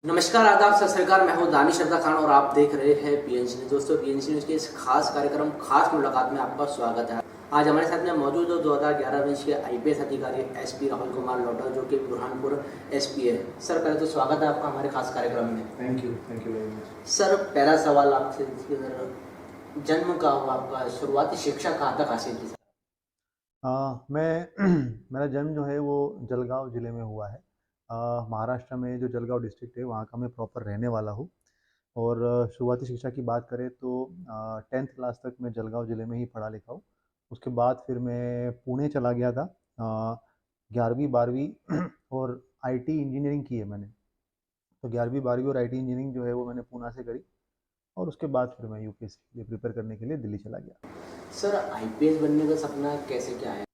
नमस्कार, आदाब, सत श्री अकाल। मैं हूं दानिश शर्दा खान और आप देख रहे हैं पीएनसी न्यूज़। दोस्तों, पीएनसी न्यूज़ के इस खास कार्यक्रम खास मुलाकात में आपका स्वागत है। आज हमारे साथ में मौजूद है 2011 बैच के आईपीएस अधिकारी एसपी राहुल कुमार लोटा, जो कि बुरहानपुर एसपी है। सर, पहले तो स्वागत है आपका हमारे खास कार्यक्रम में। Thank you very much. Sir, पहला सवाल आपसे, इसके अंदर जन्म का हुआ, आपका शुरुआती शिक्षा कहाँ तक हासिल की? मैं मेरा जन्म जो है वो जलगांव ज़िले में हुआ है। महाराष्ट्र में जो जलगांव डिस्ट्रिक्ट है वहाँ का मैं प्रॉपर रहने वाला हूँ। और शुरुआती शिक्षा की बात करें तो 10th क्लास तक मैं जलगांव ज़िले में ही पढ़ा लिखा हूँ। उसके बाद फिर मैं पुणे चला गया था। 11वीं 12वीं और आईटी इंजीनियरिंग की है मैंने। तो 11वीं 12वीं और आईटी इंजीनियरिंग जो है वो मैंने पूना से करी। और उसके बाद फिर मैं यूपीएससी के लिए प्रिपेयर करने के लिए दिल्ली चला गया। सर, आईपीएस बनने का सपना कैसे क्या है?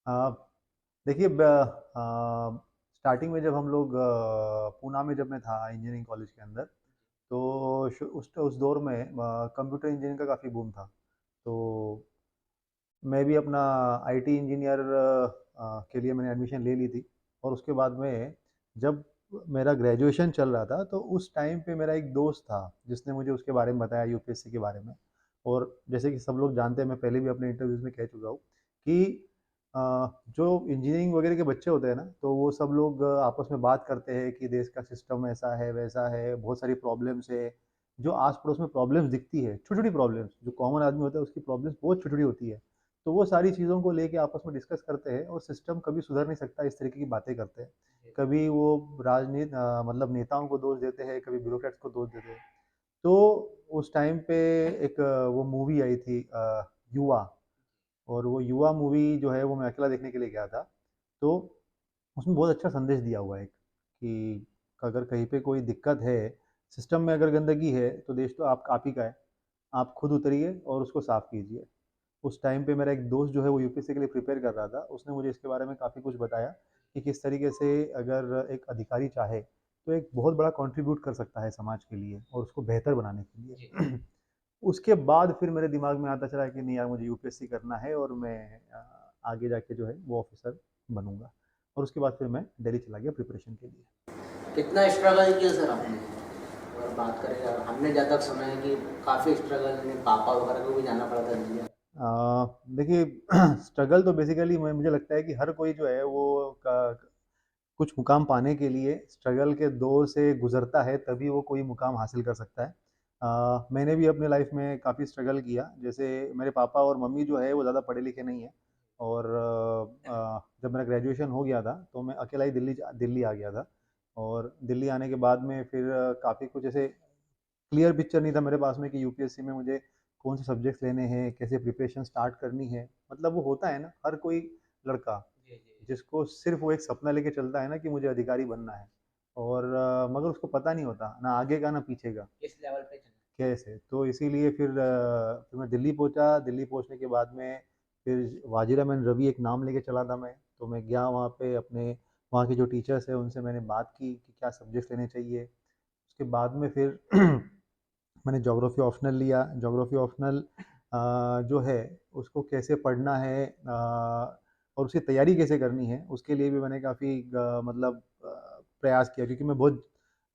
आ, देखिए, स्टार्टिंग में जब हम लोग पूना में जब मैं था इंजीनियरिंग कॉलेज के अंदर, तो उस दौर में कंप्यूटर इंजीनियरिंग का काफ़ी बूम था। तो मैं भी अपना आईटी इंजीनियर के लिए मैंने एडमिशन ले ली थी। और उसके बाद में जब मेरा ग्रेजुएशन चल रहा था तो उस टाइम पे मेरा एक दोस्त था जिसने मुझे उसके बारे में बताया, यूपीएससी के बारे में। और जैसे कि सब लोग जानते हैं, मैं पहले भी अपने इंटरव्यूज़ में कह चुका हूँ कि जो इंजीनियरिंग वगैरह के बच्चे होते हैं ना, तो वो सब लोग आपस में बात करते हैं कि देश का सिस्टम ऐसा है वैसा है, बहुत सारी प्रॉब्लम्स है। जो आस पड़ोस में प्रॉब्लम्स दिखती है, छोटी छोटी प्रॉब्लम्स, जो कॉमन आदमी होता है उसकी प्रॉब्लम्स बहुत छोटी छोटी होती है। तो वो सारी चीज़ों को लेके आपस में डिस्कस करते हैं और सिस्टम कभी सुधर नहीं सकता, इस तरीके की बातें करते हैं। कभी वो राजनीति मतलब नेताओं को दोष देते हैं, कभी ब्यूरोक्रेट्स को दोष देते हैं। तो उस टाइम पे एक वो मूवी आई थी युवा। और वो युवा मूवी जो है वो मैं अकेला देखने के लिए गया था। तो उसमें बहुत अच्छा संदेश दिया हुआ है कि अगर कहीं पे कोई दिक्कत है, सिस्टम में अगर गंदगी है, तो देश तो आप ही का है। आप खुद उतरिए और उसको साफ कीजिए। उस टाइम पे मेरा एक दोस्त जो है वो यूपीएससी के लिए प्रिपेयर कर रहा था, उसने मुझे इसके बारे में काफ़ी कुछ बताया कि किस तरीके से अगर एक अधिकारी चाहे तो एक बहुत बड़ा कंट्रीब्यूट कर सकता है समाज के लिए और उसको बेहतर बनाने के लिए। उसके बाद फिर मेरे दिमाग में आता चला कि नहीं यार, मुझे यूपीएससी करना है और मैं आगे जाके जो है वो ऑफिसर बनूंगा। और उसके बाद फिर मैं दिल्ली चला गया प्रिपरेशन के लिए। कितना स्ट्रगल किया सर आपने? अगर बात करें, हमने जहाँ तक सुना है कि काफ़ी स्ट्रगल में पापा वगैरह को भी जाना पड़ा था दिल्ली। देखिए, स्ट्रगल तो बेसिकली मुझे लगता है कि हर कोई जो है वो कुछ मुकाम पाने के लिए स्ट्रगल के दौर से गुजरता है, तभी वो कोई मुकाम हासिल कर सकता है। मैंने भी अपने लाइफ में काफ़ी स्ट्रगल किया। जैसे मेरे पापा और मम्मी जो है वो ज़्यादा पढ़े लिखे नहीं है। और जब मेरा ग्रेजुएशन हो गया था तो मैं अकेला ही दिल्ली आ गया था। और दिल्ली आने के बाद में फिर काफ़ी कुछ ऐसे क्लियर पिक्चर नहीं था मेरे पास में कि यूपीएससी में मुझे कौन से सब्जेक्ट्स लेने हैं, कैसे प्रिपरेशन स्टार्ट करनी है। मतलब वो होता है ना, हर कोई लड़का जिसको सिर्फ वो एक सपना लेके चलता है ना कि मुझे अधिकारी बनना है। और मगर उसको पता नहीं होता ना आगे का ना पीछे का किस लेवल पे चले? कैसे। तो इसीलिए फिर मैं दिल्ली पहुंचा। दिल्ली पहुंचने के बाद में फिर वाजिरा मैन रवि एक नाम लेके चला था मैं। तो मैं गया वहाँ पे, अपने वहाँ के जो टीचर्स हैं उनसे मैंने बात की कि क्या सब्जेक्ट लेने चाहिए। उसके बाद में फिर मैंने ज्योग्राफी ऑप्शनल लिया। ज्योग्राफी ऑप्शनल जो है उसको कैसे पढ़ना है और उसकी तैयारी कैसे करनी है, उसके लिए भी मैंने काफ़ी मतलब प्रयास किया, क्योंकि मैं बहुत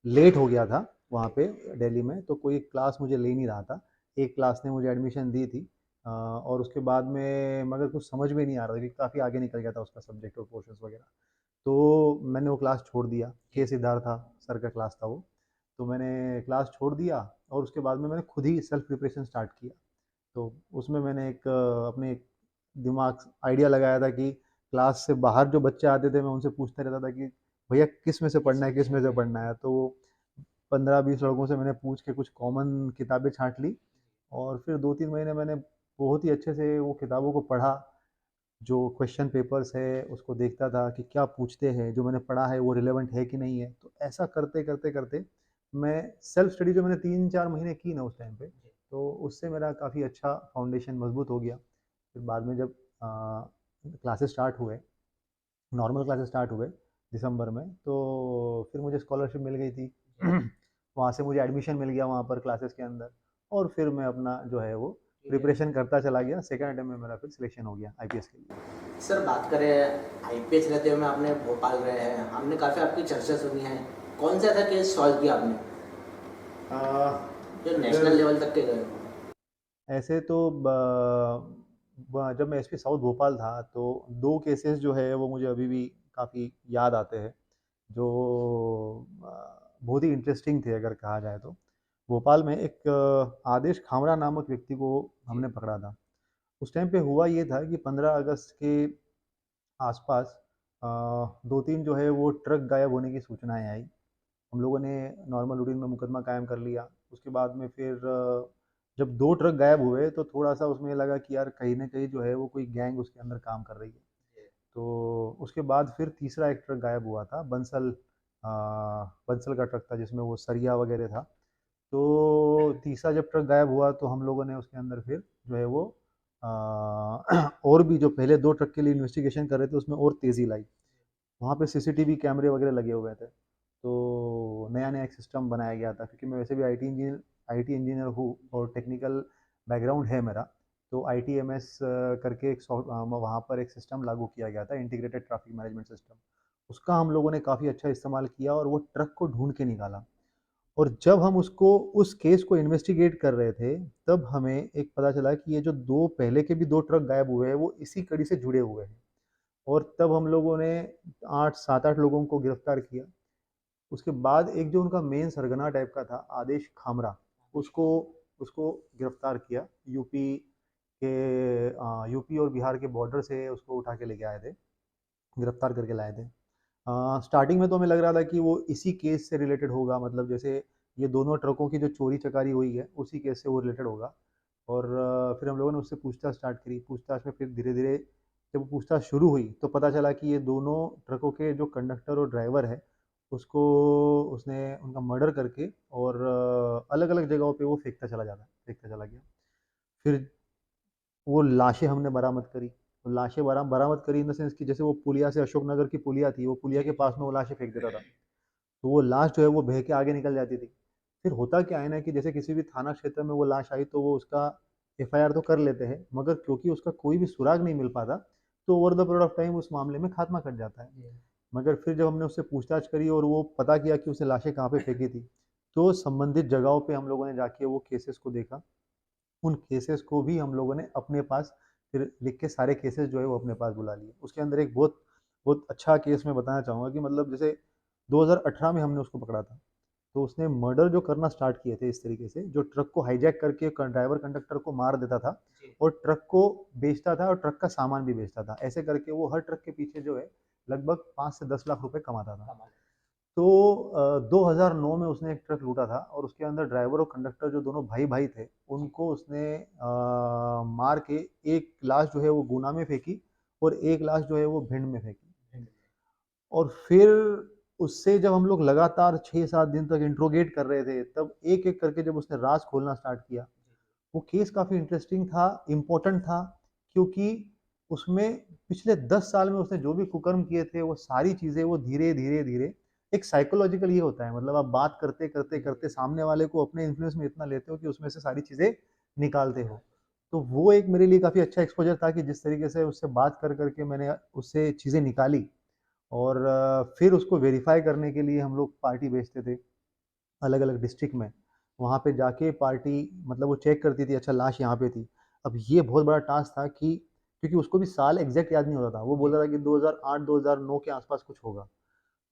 लेट हो गया था वहाँ पे दिल्ली में। तो कोई क्लास मुझे ले नहीं रहा था। एक क्लास ने मुझे एडमिशन दी थी और उसके बाद में मगर कुछ समझ में नहीं आ रहा था, क्योंकि काफ़ी आगे निकल गया था उसका सब्जेक्ट और पोर्शंस वगैरह। तो मैंने वो क्लास छोड़ दिया। के सिद्धार्था सर का क्लास था वो। तो मैंने क्लास छोड़ दिया और उसके बाद में मैंने खुद ही सेल्फ प्रिपरेशन स्टार्ट किया। तो उसमें मैंने एक अपने एक दिमाग आइडिया लगाया था कि क्लास से बाहर जो बच्चे आते थे मैं उनसे पूछता रहता था कि भैया किस में से पढ़ना है, किस में से पढ़ना है। तो 15-20 लड़कों से मैंने पूछ के कुछ कॉमन किताबें छांट ली। और फिर 2-3 महीने मैंने बहुत ही अच्छे से वो किताबों को पढ़ा। जो क्वेश्चन पेपर्स है उसको देखता था कि क्या पूछते हैं, जो मैंने पढ़ा है वो रिलेवेंट है कि नहीं है। तो ऐसा करते करते करते मैं सेल्फ स्टडी जो मैंने 3-4 महीने की ना उस टाइम पे, तो उससे मेरा काफ़ी अच्छा फाउंडेशन मजबूत हो गया। फिर बाद में जब क्लासेस स्टार्ट हुए, नॉर्मल क्लासेस स्टार्ट हुए दिसंबर में, तो फिर मुझे स्कॉलरशिप मिल गई थी। वहाँ से मुझे एडमिशन मिल गया वहाँ पर क्लासेस के अंदर। और फिर मैं अपना जो है वो प्रिपरेशन करता चला गया। सेकेंड अटेम्प्ट में मेरा फिर सिलेक्शन हो गया आईपीएस के लिए। सर, बात करें आईपीएस रहते हुए आपने भोपाल रहे हैं, हमने काफ़ी आपकी चर्चा सुनी है कौन सा ऐसा केस सॉल्व किया आपने जो नेशनल लेवल तक के गए? ऐसे तो जब मैं एसपी साउथ भोपाल था तो दो केसेस जो है वो मुझे अभी भी काफ़ी याद आते हैं, जो बहुत ही इंटरेस्टिंग थे अगर कहा जाए तो। भोपाल में एक आदेश खामरा नामक व्यक्ति को हमने पकड़ा था। उस टाइम पे हुआ ये था कि 15 अगस्त के आसपास अ, 2-3 जो है वो ट्रक गायब होने की सूचनाएँ आई। हम लोगों ने नॉर्मल रूटीन में मुकदमा कायम कर लिया। उसके बाद में फिर जब 2 ट्रक गायब हुए तो थोड़ा-सा उसमें लगा कि यार कहीं न कहीं जो है वो कोई गैंग उसके अंदर काम कर रही है। तो उसके बाद फिर तीसरा एक ट्रक गायब हुआ था, बंसल का ट्रक था जिसमें वो सरिया वगैरह था। तो तीसरा जब ट्रक गायब हुआ तो हम लोगों ने उसके अंदर फिर जो है वो अ, और भी जो पहले 2 ट्रक के लिए इन्वेस्टिगेशन कर रहे थे उसमें और तेज़ी लाई। वहाँ पे सीसीटीवी कैमरे वगैरह लगे हुए थे। तो नया-नया एक सिस्टम बनाया गया था क्योंकि मैं वैसे भी आईटी इंजीनियर हूँ और टेक्निकल बैकग्राउंड है मेरा। तो आईटीएमएस करके वहाँ पर एक सिस्टम लागू किया गया था, इंटीग्रेटेड ट्रैफिक मैनेजमेंट सिस्टम। उसका हम लोगों ने काफ़ी अच्छा इस्तेमाल किया और वो ट्रक को ढूँढ के निकाला। और जब हम उसको उस केस को इन्वेस्टिगेट कर रहे थे, तब हमें एक पता चला कि ये जो 2 पहले के भी 2 ट्रक गायब हुए हैं, वो इसी कड़ी से जुड़े हुए हैं। और तब हम लोगों ने 8 7-8 लोगों को गिरफ्तार किया। उसके बाद एक जो उनका मेन सरगना टाइप का था, आदेश खामरा, उसको उसको गिरफ्तार किया। यूपी और बिहार के बॉर्डर से उसको उठा के लेके आए थे, गिरफ्तार करके लाए थे। स्टार्टिंग में तो हमें लग रहा था कि वो इसी केस से रिलेटेड होगा, मतलब जैसे ये दोनों ट्रकों की जो चोरी चकारी हुई है उसी केस से वो रिलेटेड होगा। और फिर हम लोगों ने उससे पूछताछ स्टार्ट करी। पूछताछ में फिर धीरे धीरे जब पूछताछ शुरू हुई तो पता चला कि ये दोनों ट्रकों के जो कंडक्टर और ड्राइवर है उसको उसने उनका मर्डर करके और अलग अलग जगहों पे वो फेंकता चला गया। फिर वो लाशें हमने बरामद करी। वो लाशें बरामद करी इन द सेंस कि जैसे वो पुलिया से अशोकनगर की पुलिया थी, वो पुलिया के पास में वो लाशें फेंक देता था। तो वो लाश जो है वो बह के आगे निकल जाती थी। फिर होता क्या है ना कि जैसे किसी भी थाना क्षेत्र में वो लाश आई तो वो उसका एफआईआर तो कर लेते हैं, मगर क्योंकि उसका कोई भी सुराग नहीं मिल पाता तो over the period of time उस मामले में खात्मा कट जाता है। मगर फिर जब हमने उससे पूछताछ करी और वो पता किया कि उसने लाशें कहाँ पे फेंकी थी, तो संबंधित जगहों पे हम लोगों ने जाके वो केसेस को देखा। उन केसेस को भी हम लोगों ने अपने पास फिर लिख के सारे केसेस जो है वो अपने पास बुला लिए। उसके अंदर एक बहुत बहुत अच्छा केस मैं बताना चाहूँगा कि मतलब जैसे 2018 में हमने उसको पकड़ा था। तो उसने मर्डर जो करना स्टार्ट किए थे इस तरीके से, जो ट्रक को हाईजैक करके ड्राइवर कंडक्टर को मार देता था और ट्रक को बेचता था और ट्रक का सामान भी बेचता था। ऐसे करके वो हर ट्रक के पीछे जो है लगभग 5 से 10 लाख रुपए कमाता था। तो 2009 में उसने एक ट्रक लूटा था और उसके अंदर ड्राइवर और कंडक्टर जो दोनों भाई भाई थे उनको उसने मार के एक लाश जो है वो गुना में फेंकी और एक लाश जो है वो भिंड में फेंकी। और फिर उससे जब हम लोग लगातार 6-7 दिन तक इंट्रोगेट कर रहे थे तब एक एक करके जब उसने राज खोलना स्टार्ट किया, वो केस काफ़ी इंटरेस्टिंग था, इम्पोर्टेंट था, क्योंकि उसमें पिछले 10 साल में उसने जो भी कुकर्म किए थे वो सारी चीज़ें वो धीरे धीरे धीरे एक साइकोलॉजिकल ये होता है, मतलब आप बात करते करते करते सामने वाले को अपने इन्फ्लुएंस में इतना लेते हो कि उसमें से सारी चीज़ें निकालते हो। तो वो एक मेरे लिए काफ़ी अच्छा एक्सपोजर था कि जिस तरीके से उससे बात कर करके मैंने उससे चीज़ें निकाली और फिर उसको वेरीफाई करने के लिए हम लोग पार्टी भेजते थे अलग अलग डिस्ट्रिक्ट में। वहाँ पे जाके पार्टी मतलब वो चेक करती थी, अच्छा लाश यहाँ पे थी। अब ये बहुत बड़ा टास्क था कि क्योंकि उसको भी साल एग्जैक्ट याद नहीं होता था, वो बोलता था कि 2008-2009 के आसपास कुछ होगा।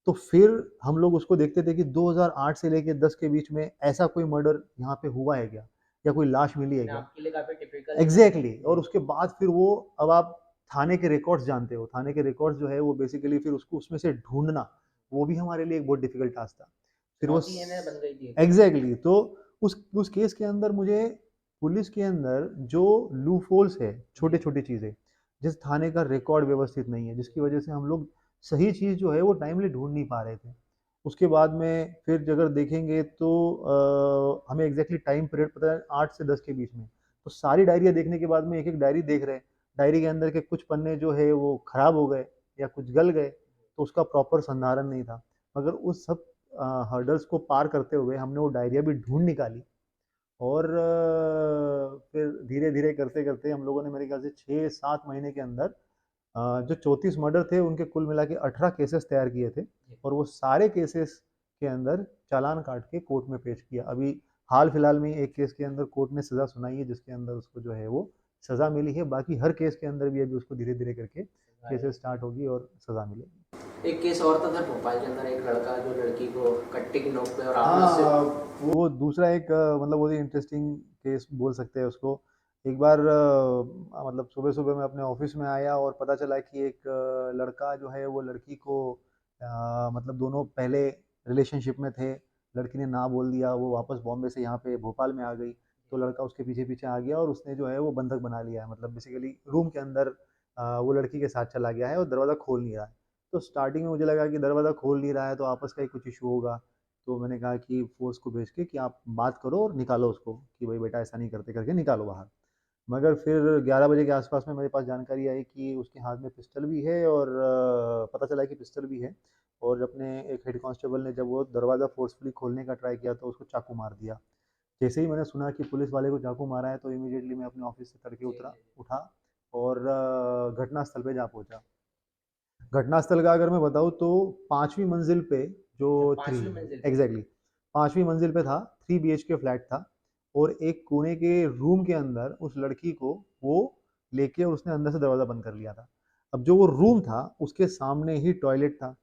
तो फिर हम लोग उसको देखते थे कि 2008 से लेके 10 के बीच में ऐसा कोई मर्डर यहाँ पे हुआ है क्या, या कोई लाश मिली है क्या। आपके लिए काफी टिपिकल एग्जैक्टली और उसके बाद फिर वो अब आप थाने के रिकॉर्ड्स जानते हो, थाने के रिकॉर्ड्स जो है वो बेसिकली फिर उसको उसमें से ढूंढना वो भी हमारे लिए एक बहुत डिफिकल्ट टास्क था। फिर वो चुनौती है ना बन गई थी। एग्जैक्टली तो उस केस के अंदर मुझे पुलिस के अंदर जो लूप होल्स है, छोटे छोटी चीज़ें, जिस थाने का रिकॉर्ड व्यवस्थित नहीं है जिसकी वजह से हम लोग सही चीज़ जो है वो टाइमली ढूंढ नहीं पा रहे थे। उसके बाद में फिर अगर देखेंगे तो हमें एग्जैक्टली टाइम पीरियड पता है 8 से 10 के बीच में। तो सारी डायरियाँ देखने के बाद में एक एक डायरी देख रहे हैं, डायरी के अंदर के कुछ पन्ने जो है वो खराब हो गए या कुछ गल गए, तो उसका प्रॉपर संधारण नहीं था। मगर उस सब हर्डल्स को पार करते हुए हमने वो डायरिया भी ढूंढ निकाली और फिर धीरे धीरे करते करते हम लोगों ने मेरे ख्याल से 6-7 महीने के अंदर जो 34 मर्डर थे उनके कुल मिला के 18 केसेस तैयार किए थे और वो सारे केसेस के अंदर चालान काट के कोर्ट में पेश किया। अभी हाल फिलहाल में एक केस के अंदर कोर्ट ने सज़ा सुनाई है, जिसके अंदर उसको जो है वो सज़ा मिली है। बाकी हर केस के अंदर भी अभी उसको धीरे धीरे करके केसेस स्टार्ट होगी और सज़ा मिलेगी। एक केस और था सर भोपाल के अंदर, एक लड़का जो लड़की को कट्टे की नोक पे और आपने उससे वो दूसरा एक मतलब बहुत ही इंटरेस्टिंग केस बोल सकते हैं उसको। एक बार मतलब सुबह सुबह मैं अपने ऑफिस में आया और पता चला कि एक लड़का जो है वो लड़की को मतलब दोनों पहले रिलेशनशिप में थे, लड़की ने ना बोल दिया, वो वापस बॉम्बे से यहाँ पे भोपाल में आ गई, तो लड़का उसके पीछे पीछे आ गया और उसने जो है वो बंधक बना लिया है, मतलब बेसिकली रूम के अंदर वो लड़की के साथ चला गया है और दरवाज़ा खोल नहीं रहा है। तो स्टार्टिंग में मुझे लगा कि दरवाज़ा खोल नहीं रहा है तो आपस का ही कुछ इशू होगा, तो मैंने कहा कि फ़ोर्स को भेज के कि आप बात करो और निकालो उसको, कि भाई बेटा ऐसा नहीं करते करके निकालो बाहर। मगर फिर 11 बजे के आसपास में मेरे पास जानकारी आई कि उसके हाथ में पिस्टल भी है और पता चला कि पिस्टल भी है, और अपने एक हेड कांस्टेबल ने जब वो दरवाज़ा फोर्सफुली खोलने का ट्राई किया तो उसको चाकू मार दिया। जैसे ही मैंने सुना कि पुलिस वाले को चाकू मारा है तो इमीडिएटली मैं अपने ऑफिस से तड़के उठा और घटनास्थल पे जा पहुंचा। घटनास्थल का अगर मैं बताऊँ तो 5वीं मंजिल पे जो थ्री पांचवी मंजिल पे। एग्जैक्टली 5वीं मंजिल पे था, 3 BHK फ्लैट था, और एक कोने के रूम के अंदर उस लड़की को वो लेके उसने अंदर से दरवाज़ा बंद कर लिया था। अब जो वो रूम था उसके सामने ही टॉयलेट था,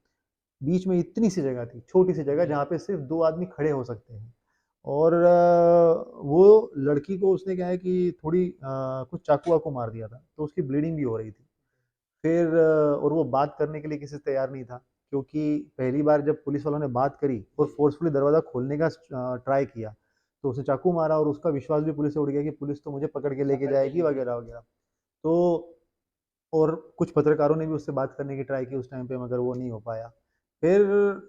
बीच में इतनी सी जगह थी, छोटी सी जगह जहाँ पे सिर्फ 2 आदमी खड़े हो सकते हैं, और वो लड़की को उसने क्या है कि थोड़ी कुछ चाकू वाकू मार दिया था, तो उसकी ब्लीडिंग भी हो रही थी। फिर और वो बात करने के लिए किसी से तैयार नहीं था, क्योंकि पहली बार जब पुलिस वालों ने बात करी और फोर्सफुली दरवाज़ा खोलने का ट्राई किया तो उसे चाकू मारा, और उसका विश्वास भी पुलिस से उड़ गया कि पुलिस तो मुझे पकड़ के लेके जाएगी वगैरह वगैरह। तो और कुछ पत्रकारों ने भी उससे बात करने की ट्राई की उस टाइम पे, मगर वो नहीं हो पाया। फिर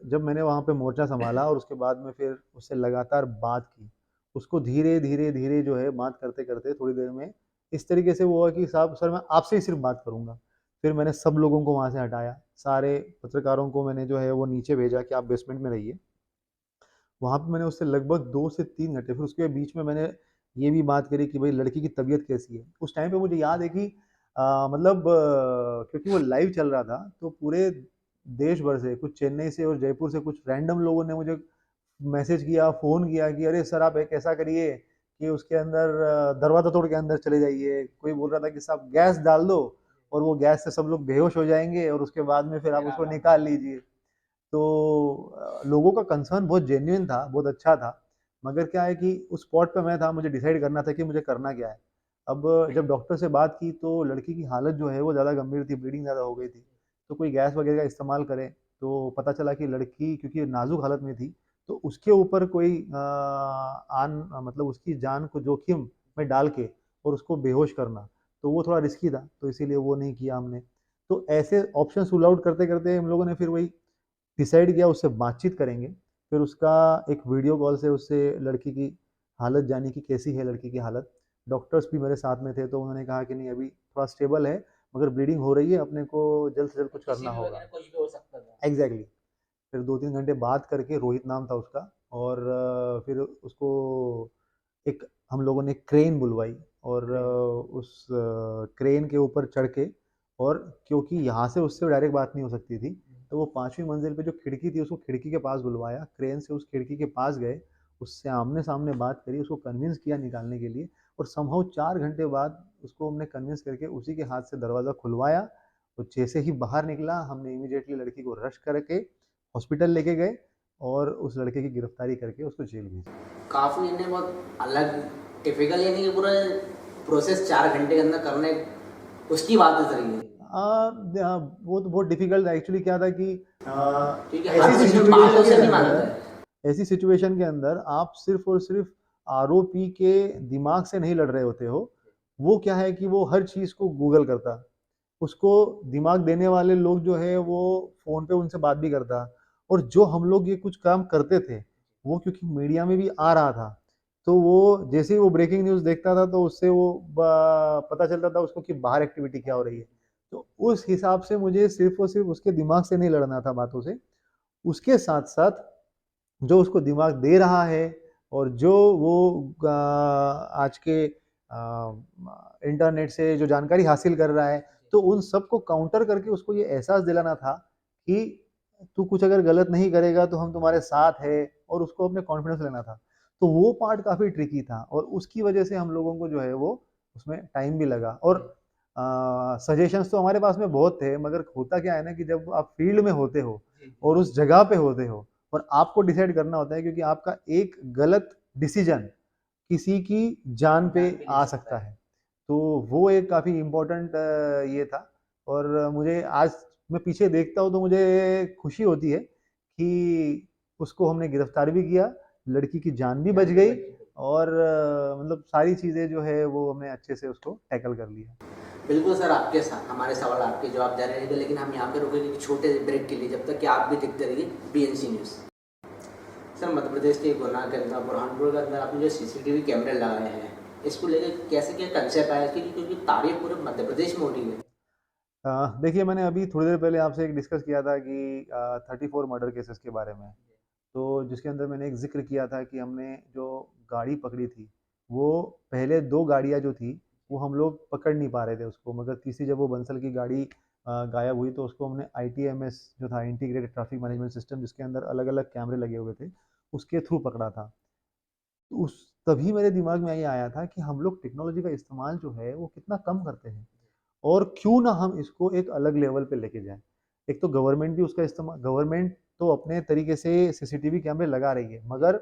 जब मैंने वहाँ पे मोर्चा संभाला और उसके बाद में फिर उससे लगातार बात की, उसको धीरे धीरे धीरे जो है बात करते करते थोड़ी देर में इस तरीके से वो हुआ कि साहब सर मैं आपसे ही सिर्फ बात करूंगा। फिर मैंने सब लोगों को वहाँ से हटाया, सारे पत्रकारों को मैंने जो है वो नीचे भेजा कि आप बेसमेंट में रहिए। वहाँ पे मैंने उससे लगभग 2 से 3 घंटे, फिर उसके बीच में मैंने ये भी बात करी कि भाई लड़की की तबीयत कैसी है। उस टाइम पे मुझे याद है कि मतलब क्योंकि वो लाइव चल रहा था तो पूरे देश भर से, कुछ चेन्नई से और जयपुर से कुछ रैंडम लोगों ने मुझे मैसेज किया, फ़ोन किया कि अरे सर आप एक ऐसा करिए कि उसके अंदर दरवाज़ा तोड़ के अंदर चले जाइए। कोई बोल रहा था कि साहब गैस डाल दो और वो गैस से सब लोग बेहोश हो जाएंगे और उसके बाद में फिर आप उसको निकाल लीजिए। तो लोगों का कंसर्न बहुत जेन्युइन था, बहुत अच्छा था। मगर क्या है कि उस स्पॉट पे मैं था, मुझे डिसाइड करना था कि मुझे करना क्या है। अब जब डॉक्टर से बात की तो लड़की की हालत जो है वो ज़्यादा गंभीर थी, ब्लीडिंग ज़्यादा हो गई थी। तो कोई गैस वगैरह का इस्तेमाल करें, तो पता चला कि लड़की क्योंकि नाज़ुक हालत में थी, तो उसके ऊपर कोई मतलब उसकी जान को जोखिम में डाल के और उसको बेहोश करना, तो वो थोड़ा रिस्की था, तो इसीलिए वो नहीं किया हमने। तो ऐसे ऑप्शन रूल आउट करते-करते हम लोगों ने फिर वही डिसाइड किया उससे बातचीत करेंगे। फिर उसका एक वीडियो कॉल से उससे लड़की की हालत जानी कि कैसी है लड़की की हालत। डॉक्टर्स भी मेरे साथ में थे तो उन्होंने कहा कि नहीं अभी थोड़ा स्टेबल है, मगर ब्लीडिंग हो रही है, अपने को जल्द से जल्द कुछ किसी करना भी होगा। वजह कुछ भी हो सकता था। एग्जैक्टली। फिर 2-3 घंटे बात करके, रोहित नाम था उसका, और फिर उसको एक हम लोगों ने क्रेन बुलवाई और उस क्रेन के ऊपर चढ़ के, और क्योंकि यहाँ से उससे डायरेक्ट बात नहीं हो सकती थी, तो वो 5वीं मंजिल पे जो खिड़की थी उसको खिड़की के पास बुलवाया, क्रेन से उस खिड़की के पास गए, उससे आमने सामने बात करी, उसको कन्विंस किया निकालने के लिए, और समहाउ 4 घंटे बाद उसको हमने कन्विंस करके उसी के हाथ से दरवाज़ा खुलवाया। तो जैसे ही बाहर निकला हमने इमीडिएटली लड़की को रश करके हॉस्पिटल लेके गए और उस लड़के की गिरफ्तारी करके उसको जेल भेजा। काफ़ी इन्हें बहुत अलग टिपिकल, यानी कि पूरा प्रोसेस 4 घंटे के अंदर करने, उसकी बात है सर ये। वो तो बहुत डिफिकल्ट एक्चुअली क्या था कि क्योंकि हर ऐसी कोई सिर्फ सिचुएशन बातों के से नहीं मानता अंदर है। ऐसी सिचुएशन के अंदर आप सिर्फ और सिर्फ आरोपी के दिमाग से नहीं लड़ रहे होते हो। वो क्या है कि वो हर चीज़ को गूगल करता, उसको दिमाग देने वाले लोग जो है वो फ़ोन पे उनसे बात भी करता, और जो हम लोग ये कुछ काम करते थे वो क्योंकि मीडिया में भी आ रहा था, तो वो जैसे ही वो ब्रेकिंग न्यूज़ देखता था तो उससे वो पता चलता था उसको कि बाहर एक्टिविटी क्या हो रही है। तो उस हिसाब से मुझे सिर्फ और सिर्फ उसके दिमाग से नहीं लड़ना था बातों से, उसके साथ साथ जो उसको दिमाग दे रहा है और जो वो आज के इंटरनेट से जो जानकारी हासिल कर रहा है, तो उन सबको काउंटर करके उसको ये एहसास दिलाना था कि तू कुछ अगर गलत नहीं करेगा तो हम तुम्हारे साथ है, और उसको अपने कॉन्फिडेंस लेना था। तो वो पार्ट काफ़ी ट्रिकी था, और उसकी वजह से हम लोगों को जो है वो उसमें टाइम भी लगा। और सजेशंस तो हमारे पास में बहुत थे, मगर होता क्या है ना कि जब आप फील्ड में होते हो और उस जगह पे होते हो और आपको डिसाइड करना होता है, क्योंकि आपका एक गलत डिसीजन किसी की जान पे आ सकता है। तो वो एक काफ़ी इम्पोर्टेंट ये था। और मुझे आज मैं पीछे देखता हूँ तो मुझे खुशी होती है कि उसको हमने गिरफ्तार भी किया, लड़की की जान भी बच गई, और मतलब सारी चीज़ें जो है वो हमने अच्छे से उसको टैकल कर लिया। बिल्कुल सर, आपके साथ हमारे सवाल आपके जवाब जारी रहेंगे, लेकिन हम यहाँ पे रुकेंगे एक छोटे ब्रेक के लिए, जब तक कि आप भी देखते रहिए BNC news. Sir, Madhya Pradesh के गुना के अंदर बुरहानपुर के अंदर आपने जो सीसीटीवी कैमरे लगाए हैं, इसको लेकर कैसे क्या कंसेप्ट आया, क्योंकि तारीफ पूरे मध्य प्रदेश में हो रही है। देखिए, मैंने अभी थोड़ी देर पहले आपसे एक डिस्कस किया था कि 34 मर्डर केसेस के बारे में। तो जिसके अंदर मैंने एक ज़िक्र किया था कि हमने जो गाड़ी पकड़ी थी, वो पहले 2 गाड़ियाँ जो थी, वो हम लोग पकड़ नहीं पा रहे थे उसको, मगर तीसरी जब वो बंसल की गाड़ी गायब हुई तो उसको हमने आईटीएमएस जो था, इंटीग्रेटेड ट्रैफिक मैनेजमेंट सिस्टम, जिसके अंदर अलग-अलग कैमरे लगे हुए थे, उसके थ्रू पकड़ा था। तो उस तभी मेरे दिमाग में ये आया था कि हम लोग टेक्नोलॉजी का इस्तेमाल जो है वो कितना कम करते हैं, और क्यों ना हम इसको एक अलग लेवल पे लेके जाएं। एक तो गवर्नमेंट भी उसका इस्तेमाल, गवर्नमेंट तो अपने तरीके से सीसीटीवी कैमरे लगा रही है, मगर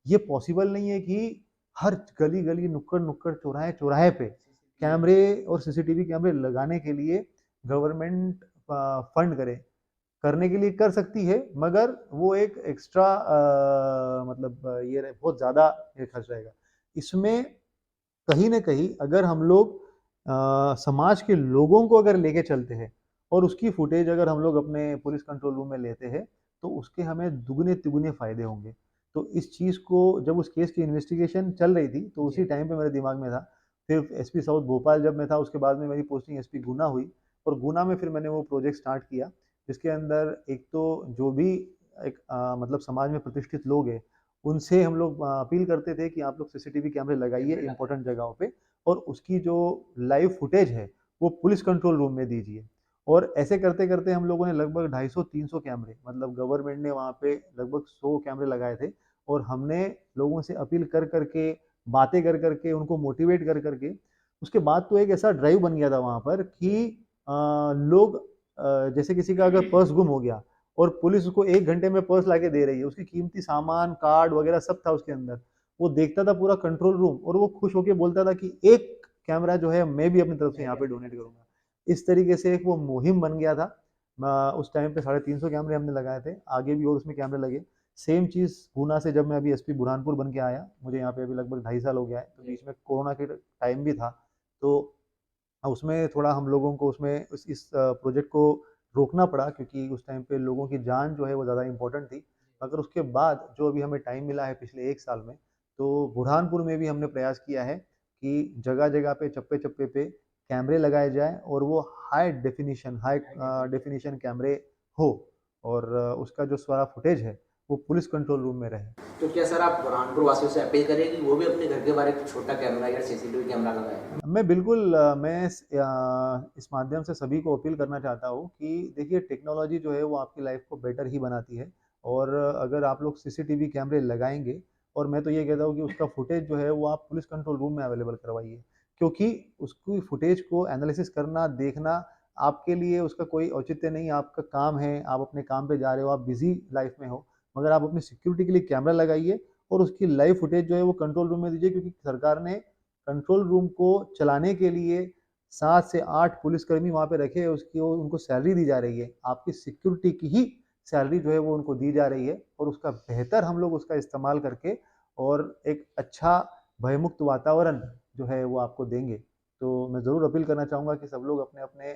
ये पॉसिबल नहीं है कि हर गली गली, नुक्कड़ नुक्कड़, चौराहे चौराहे पे कैमरे और सीसीटीवी कैमरे लगाने के लिए गवर्नमेंट फंड करे। करने के लिए कर सकती है, मगर वो एक एक्स्ट्रा मतलब बहुत ज़्यादा ये खर्च रहेगा। इसमें कहीं न कहीं अगर हम लोग समाज के लोगों को अगर लेके चलते हैं और उसकी फुटेज अगर हम लोग अपने पुलिस कंट्रोल रूम में लेते हैं, तो उसके हमें दुगने-तिगुने फ़ायदे होंगे। तो इस चीज़ को जब उस केस की इन्वेस्टिगेशन चल रही थी, तो उसी टाइम पे मेरे दिमाग में था। फिर एसपी साउथ भोपाल जब मैं था, उसके बाद में मेरी पोस्टिंग एसपी गुना हुई, और गुना में फिर मैंने वो प्रोजेक्ट स्टार्ट किया, जिसके अंदर एक तो जो भी एक मतलब समाज में प्रतिष्ठित लोग हैं, उनसे हम लोग अपील करते थे कि आप लोग सीसीटीवी कैमरे लगाइए इंपॉर्टेंट जगहों पे, और उसकी जो लाइव फुटेज है वो पुलिस कंट्रोल रूम में दीजिए। और ऐसे करते करते हम लोगों ने लगभग 250-300 कैमरे, मतलब गवर्नमेंट ने वहाँ पे लगभग 100 कैमरे लगाए थे, और हमने लोगों से अपील कर करके, बातें कर करके, उनको मोटिवेट कर करके, उसके बाद तो एक ऐसा ड्राइव बन गया था वहाँ पर कि लोग जैसे किसी का अगर पर्स गुम हो गया और पुलिस उसको 1 घंटे में पर्स लाके दे रही है, उसकी कीमती सामान, कार्ड वगैरह सब था उसके अंदर, वो देखता था पूरा कंट्रोल रूम, और वो खुश होके बोलता था कि एक कैमरा जो है मैं भी अपनी तरफ से यहाँ पे डोनेट करूंगा। इस तरीके से एक वो मुहिम बन गया था। उस टाइम पे 350 कैमरे हमने लगाए थे, आगे भी और उसमें कैमरे लगे। सेम चीज़ गुना से जब मैं अभी एसपी बुरहानपुर बन के आया, मुझे यहाँ पे अभी लगभग 2.5 साल हो गया है, तो बीच में कोरोना के टाइम भी था, तो उसमें थोड़ा हम लोगों को उसमें इस प्रोजेक्ट को रोकना पड़ा, क्योंकि उस टाइम पे लोगों की जान जो है वो ज़्यादा इम्पोर्टेंट थी। मगर उसके बाद जो अभी हमें टाइम मिला है पिछले 1 साल में, तो बुरहानपुर में भी हमने प्रयास किया है कि जगह जगह पे, चप्पे चप्पे पे कैमरे लगाए जाएं, और वो हाई डेफिनेशन कैमरे हो, और उसका जो सारा फुटेज है वो पुलिस कंट्रोल रूम में रहे। तो क्या सर, आप बुरहानपुर वासियों से अपील करें कि वो भी अपने घर के बाहर एक छोटा कैमरा या सीसीटीवी कैमरा लगाए। मैं बिल्कुल मैं इस माध्यम से सभी को अपील करना चाहता हूँ कि देखिए, टेक्नोलॉजी जो है वो आपकी लाइफ को बेटर ही बनाती है, और अगर आप लोग सीसीटीवी कैमरे लगाएंगे, और मैं तो ये कहता हूँ कि उसका फुटेज जो है वो आप पुलिस कंट्रोल रूम में अवेलेबल करवाइए, क्योंकि उसकी फुटेज को एनालिसिस करना, देखना आपके लिए उसका कोई औचित्य नहीं, आपका काम है, आप अपने काम पे जा रहे हो, आप बिजी लाइफ में हो, मगर आप अपनी सिक्योरिटी के लिए कैमरा लगाइए, और उसकी लाइव फुटेज जो है वो कंट्रोल रूम में दीजिए, क्योंकि सरकार ने कंट्रोल रूम को चलाने के लिए 7 से 8 पुलिसकर्मी वहाँ पे रखे हैं, उसकी उनको सैलरी दी जा रही है, आपकी सिक्योरिटी की ही सैलरी जो है वो उनको दी जा रही है, और उसका बेहतर हम लोग उसका इस्तेमाल करके और एक अच्छा भयमुक्त वातावरण जो है वो आपको देंगे। तो मैं ज़रूर अपील करना चाहूँगा कि सब लोग अपने अपने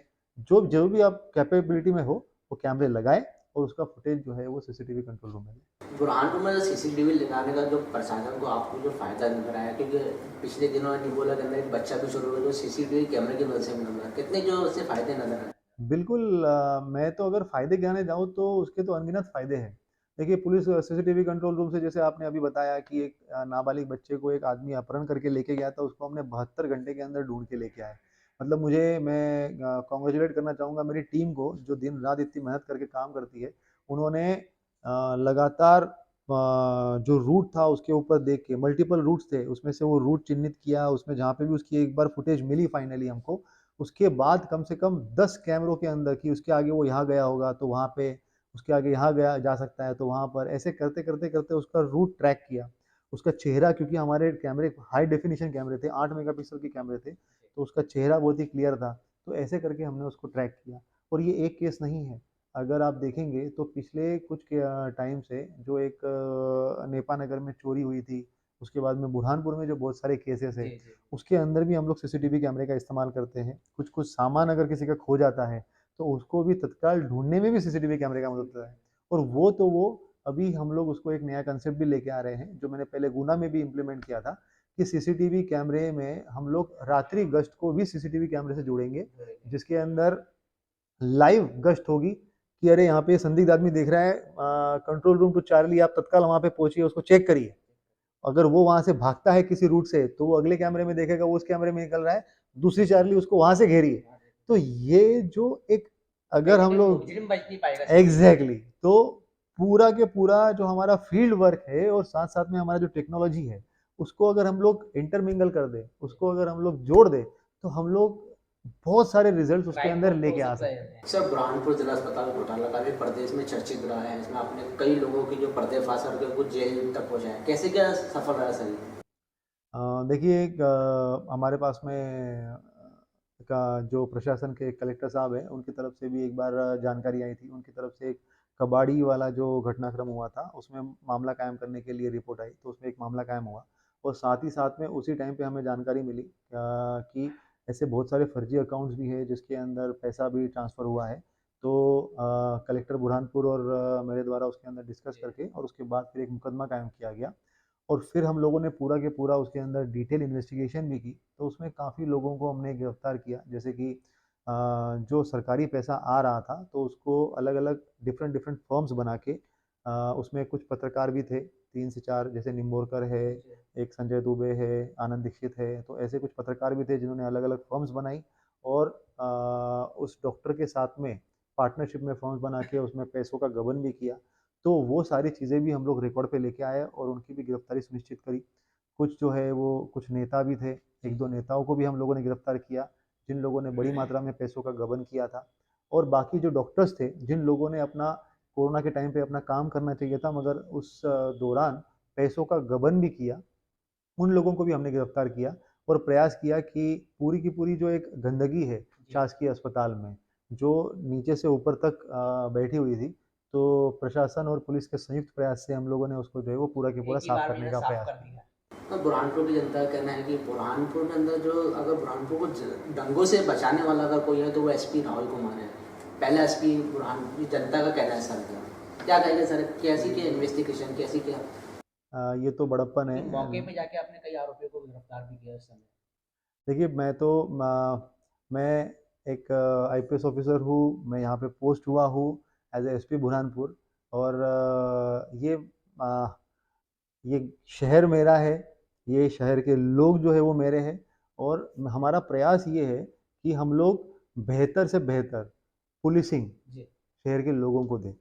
जो जो भी आप कैपेबिलिटी में हो वो कैमरे लगाएं, और उसका फुटेज जो है वो सीसीटीवी कंट्रोल रूम में दें। बुरहानपुर में सीसीटीवी लगाने का जो प्रशासन को आपको जो फायदा मिल रहा है, क्योंकि पिछले दिनों निबोला के अंदर एक बच्चा भी शुरू हुआ जो सीसीटीवी कैमरे की मदद से मिल रहा है, कितने जो उससे फायदे नजर आए। बिल्कुल, मैं तो अगर फ़ायदे गिनाने जाऊँ तो उसके तो अनगिनत फ़ायदे हैं। देखिए, पुलिस सीसीटीवी कंट्रोल रूम से, जैसे आपने अभी बताया कि एक नाबालिग बच्चे को एक आदमी अपहरण करके लेके गया था, उसको हमने 72 घंटे के अंदर ढूँढ के लेके आए। मतलब मैं कांग्रेचुलेट करना चाहूँगा मेरी टीम को, जो दिन-रात इतनी मेहनत करके काम करती है। उन्होंने लगातार जो रूट था उसके ऊपर देख के, मल्टीपल रूट्स थे, उसमें से वो रूट चिन्हित किया, उसमें जहाँ पे भी उसकी एक बार फुटेज मिली फाइनली हमको, उसके बाद कम से कम 10 कैमरों के अंदर कि उसके आगे वो यहाँ गया होगा तो वहाँ पे, उसके आगे यहाँ गया जा सकता है तो वहाँ पर, ऐसे करते करते करते उसका रूट ट्रैक किया। उसका चेहरा, क्योंकि हमारे कैमरे हाई डेफिनेशन कैमरे थे, 8 मेगापिक्सल के कैमरे थे, तो उसका चेहरा बहुत ही क्लियर था। तो ऐसे करके हमने उसको ट्रैक किया। और ये एक केस नहीं है, अगर आप देखेंगे तो पिछले कुछ टाइम से जो एक नेपा नगर में चोरी हुई थी, उसके बाद में बुरहानपुर में जो बहुत सारे केसेस है, उसके अंदर भी हम लोग सीसीटीवी कैमरे का इस्तेमाल करते हैं। कुछ कुछ सामान अगर किसी का खो जाता है तो उसको भी तत्काल ढूंढने में भी सीसीटीवी कैमरे का मदद होता है। और वो अभी हम लोग उसको एक नया कंसेप्ट भी लेके आ रहे हैं, जो मैंने पहले गुना में भी इम्प्लीमेंट किया था, कि सीसीटीवी कैमरे में हम लोग रात्रि गश्त को भी सीसीटीवी कैमरे से जुड़ेंगे, जिसके अंदर लाइव गश्त होगी कि अरे यहाँ पे संदिग्ध आदमी देख रहा है, कंट्रोल रूम टू चार्ली, आप तत्काल वहाँ पे पहुंचिए, उसको चेक करिए। अगर वो वहां से भागता है किसी रूट से तो वो अगले कैमरे में देखेगा वो उस कैमरे में निकल रहा है, दूसरी चार्ली उसको वहां से घेरी है। तो ये जो एक, अगर हम लोग एग्जैक्टली तो पूरा के पूरा जो हमारा फील्ड वर्क है और साथ साथ में हमारा जो टेक्नोलॉजी है, उसको अगर हम लोग इंटरमिंगल कर दे, उसको अगर हम लोग जोड़ दे, तो हम लोग बहुत सारे रिजल्ट उसके अंदर लेके आ सकते हैं। सर, बुरहानपुर जिला अस्पताल घोटाला काफी प्रदेश में चर्चित रहा है। इसमें आपने कई लोगों की जो पर्दाफाश करके कुछ जेल तक पहुंचाए, कैसे क्या सफल रहा सर? देखिए, हमारे पास में का जो प्रशासन के कलेक्टर साहब हैं, उनकी तरफ से भी एक बार जानकारी आई थी। उनकी तरफ से एक कबाड़ी वाला जो घटनाक्रम हुआ था, उसमें मामला कायम करने के लिए रिपोर्ट आई, तो उसमें एक मामला कायम हुआ। और साथ ही साथ में उसी टाइम पे हमें जानकारी मिली कि ऐसे बहुत सारे फर्जी अकाउंट्स भी है जिसके अंदर पैसा भी ट्रांसफ़र हुआ है। तो कलेक्टर बुरहानपुर और मेरे द्वारा उसके अंदर डिस्कस करके और उसके बाद फिर एक मुकदमा कायम किया गया। और फिर हम लोगों ने पूरा के पूरा उसके अंदर डिटेल इन्वेस्टिगेशन भी की, तो उसमें काफ़ी लोगों को हमने गिरफ्तार किया। जैसे कि जो सरकारी पैसा आ रहा था तो उसको अलग अलग डिफरेंट डिफरेंट फर्म्स बना के, उसमें कुछ पत्रकार भी थे, 3 से 4, जैसे निम्बोरकर है, एक संजय दुबे है, आनंद दीक्षित है, तो ऐसे कुछ पत्रकार भी थे जिन्होंने अलग अलग फर्म्स बनाई। और उस डॉक्टर के साथ में पार्टनरशिप में फर्म्स बना के उसमें पैसों का गबन भी किया। तो वो सारी चीज़ें भी हम लोग रिकॉर्ड पे लेके आए और उनकी भी गिरफ्तारी सुनिश्चित करी। कुछ जो है वो कुछ नेता भी थे, 1-2 नेताओं को भी हम लोगों ने गिरफ्तार किया, जिन लोगों ने बड़ी मात्रा में पैसों का गबन किया था। और बाकी जो डॉक्टर्स थे, जिन लोगों ने अपना कोरोना के टाइम पे अपना काम करना चाहिए था मगर उस दौरान पैसों का गबन भी किया, उन लोगों को भी हमने गिरफ्तार किया। और प्रयास किया कि पूरी की पूरी जो एक गंदगी है शासकीय अस्पताल में, जो नीचे से ऊपर तक बैठी हुई थी, तो प्रशासन और पुलिस के संयुक्त प्रयास से हम लोगों ने उसको जो है वो पूरा के पूरा साफ करने का प्रयास किया। तो बुरहानपुर की जनता का कहना है कि बुरहानपुर के अंदर जो, अगर बुरहानपुर को दंगों से बचाने वाला अगर कोई है तो वो एसपी राहुल कुमार है। पहला एसपी बुरहानपुर की जनता का कहना है सर। क्या कहेंगे सर, कैसी क्या इन्वेस्टिगेशन, कैसी क्या? ये तो बड़प्पन है। मौके पे जाके आपने कई आरोपियों को गिरफ्तार भी किया उस समय। देखिए, मैं एक आईपीएस ऑफिसर हूँ, मैं यहाँ पे पोस्ट हुआ हूँ एज ए एसपी बुरहानपुर। और ये शहर मेरा है, ये शहर के लोग जो है वो मेरे हैं। और हमारा प्रयास ये है कि हम लोग बेहतर से बेहतर पुलिसिंग शहर के लोगों को दें,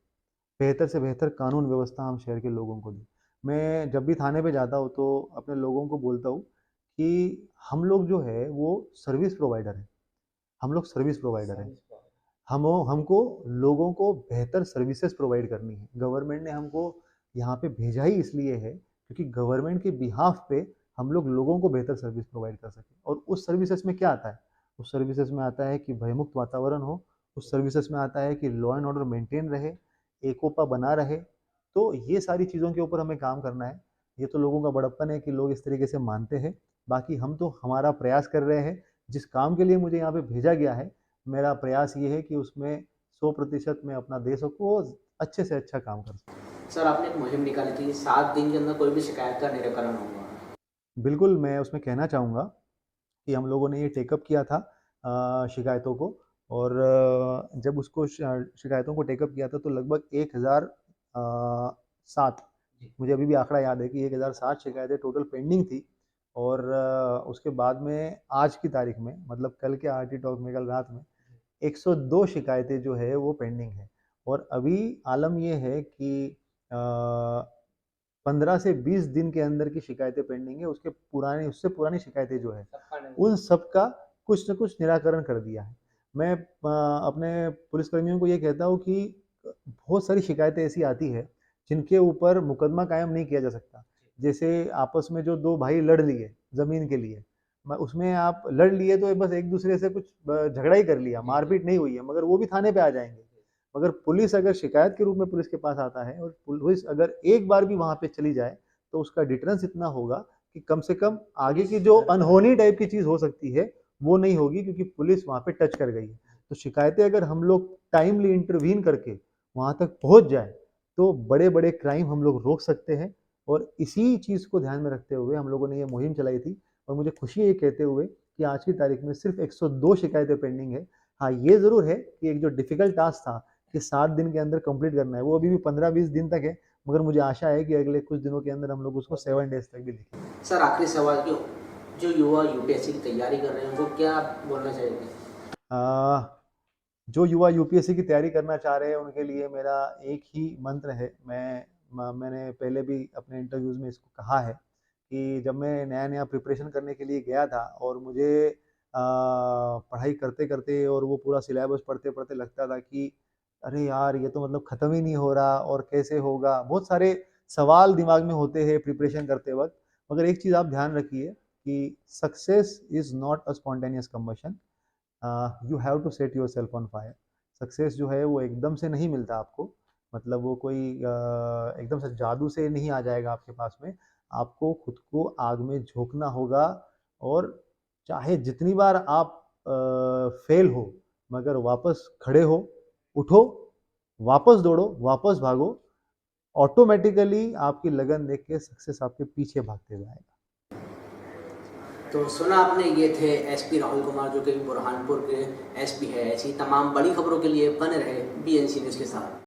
बेहतर से बेहतर कानून व्यवस्था हम शहर के लोगों को दें। मैं जब भी थाने पे जाता हूँ तो अपने लोगों को बोलता हूँ कि हम लोग जो है वो सर्विस प्रोवाइडर हैं, हम लोग सर्विस प्रोवाइडर हैं। हम हमको लोगों को बेहतर सर्विसेज प्रोवाइड करनी है। गवर्नमेंट ने हमको यहाँ पे भेजा ही इसलिए है क्योंकि गवर्नमेंट के बिहाफ पे हम लोग लोगों को बेहतर सर्विस प्रोवाइड कर सकें। और उस सर्विसेज में क्या आता है? उस सर्विसेज में आता है कि भयमुक्त वातावरण हो, उस सर्विसेज में आता है कि लॉ एंड ऑर्डर मेंटेन रहे, एकोपा बना रहे। तो ये सारी चीज़ों के ऊपर हमें काम करना है। ये तो लोगों का बड़प्पन है कि लोग इस तरीके से मानते हैं। बाकी हम तो हमारा प्रयास कर रहे हैं। जिस काम के लिए मुझे यहाँ पे भेजा गया है, मेरा प्रयास ये है कि उसमें 100% मैं अपना दे सकूँ और अच्छे से अच्छा काम कर सकूँ। सर, आपने एक मुहिम निकाली थी 7 दिन के अंदर कोई भी शिकायत का निराकरण होगा। बिल्कुल, मैं उसमें कहना चाहूँगा कि हम लोगों ने ये टेकअप किया था शिकायतों को। और जब उसको शिकायतों को टेकअप किया था तो लगभग 1007, मुझे अभी भी आंकड़ा याद है कि 1007 शिकायतें टोटल पेंडिंग थी। और उसके बाद में आज की तारीख में, मतलब कल के आरटी टॉक में कल रात में 102 शिकायतें जो है वो पेंडिंग है। और अभी आलम ये है कि 15 से 20 दिन के अंदर की शिकायतें पेंडिंग है, उससे पुरानी शिकायतें जो है उन सब का कुछ न कुछ निराकरण कर दिया है। मैं अपने पुलिसकर्मियों को ये कहता हूँ कि बहुत सारी शिकायतें ऐसी आती है जिनके ऊपर मुकदमा कायम नहीं किया जा सकता। जैसे आपस में जो दो भाई लड़ लिए ज़मीन के लिए, उसमें आप लड़ लिए तो बस एक दूसरे से कुछ झगड़ा ही कर लिया, मारपीट नहीं हुई है, मगर वो भी थाने पे आ जाएंगे। मगर पुलिस अगर शिकायत के रूप में पुलिस के पास आता है और पुलिस अगर एक बार भी वहां पे चली जाए तो उसका डिटरेंस इतना होगा कि कम से कम आगे की जो अनहोनी टाइप की चीज हो सकती है वो नहीं होगी, क्योंकि पुलिस वहां पे टच कर गई है। तो शिकायतें अगर हम लोग टाइमली इंटरवीन करके वहां तक पहुंच जाए तो बड़े बड़े क्राइम हम लोग रोक सकते हैं। और इसी चीज को ध्यान में रखते हुए हम लोगों ने ये मुहिम चलाई थी। और मुझे खुशी है ये कहते हुए कि आज की तारीख में सिर्फ 102 शिकायतें पेंडिंग है। हाँ, ये जरूर है कि एक जो डिफिकल्ट टास्क था कि 7 दिन के अंदर कंप्लीट करना है, वो अभी भी 15-20 दिन तक है, मगर मुझे आशा है कि अगले कुछ दिनों के अंदर हम लोग उसको 7 डेज तक भी लिखेंगे। सर आखिरी सवाल, कि जो युवा यूपीएससी की तैयारी कर रहे हैं उनको क्या बोलना चाहेंगे? जो युवा यूपीएससी की तैयारी करना चाह रहे हैं उनके लिए मेरा एक ही मंत्र है। मैंने पहले भी अपने इंटरव्यूज में इसको कहा है कि जब मैं नया नया प्रिपरेशन करने के लिए गया था और मुझे पढ़ाई करते करते और वो पूरा सिलेबस पढ़ते पढ़ते लगता था कि अरे यार ये तो मतलब ख़त्म ही नहीं हो रहा और कैसे होगा, बहुत सारे सवाल दिमाग में होते हैं प्रिपरेशन करते वक्त। मगर एक चीज़ आप ध्यान रखिए कि success is not a spontaneous combustion, you have to set yourself on fire. Success जो है वो एकदम से नहीं मिलता आपको, मतलब वो कोई एकदम से जादू से नहीं आ जाएगा आपके पास में। आपको खुद को आग में झोंकना होगा और चाहे जितनी बार आप फेल हो मगर वापस खड़े हो, उठो, वापस दौड़ो, वापस भागो, ऑटोमेटिकली आपकी लगन देख के सक्सेस आपके पीछे भागते जाएगा। तो सुना आपने, ये थे एसपी राहुल कुमार, जो कि बुरहानपुर के एसपी है। ऐसी तमाम बड़ी खबरों के लिए बने रहे बीएनसी न्यूज़ के साथ।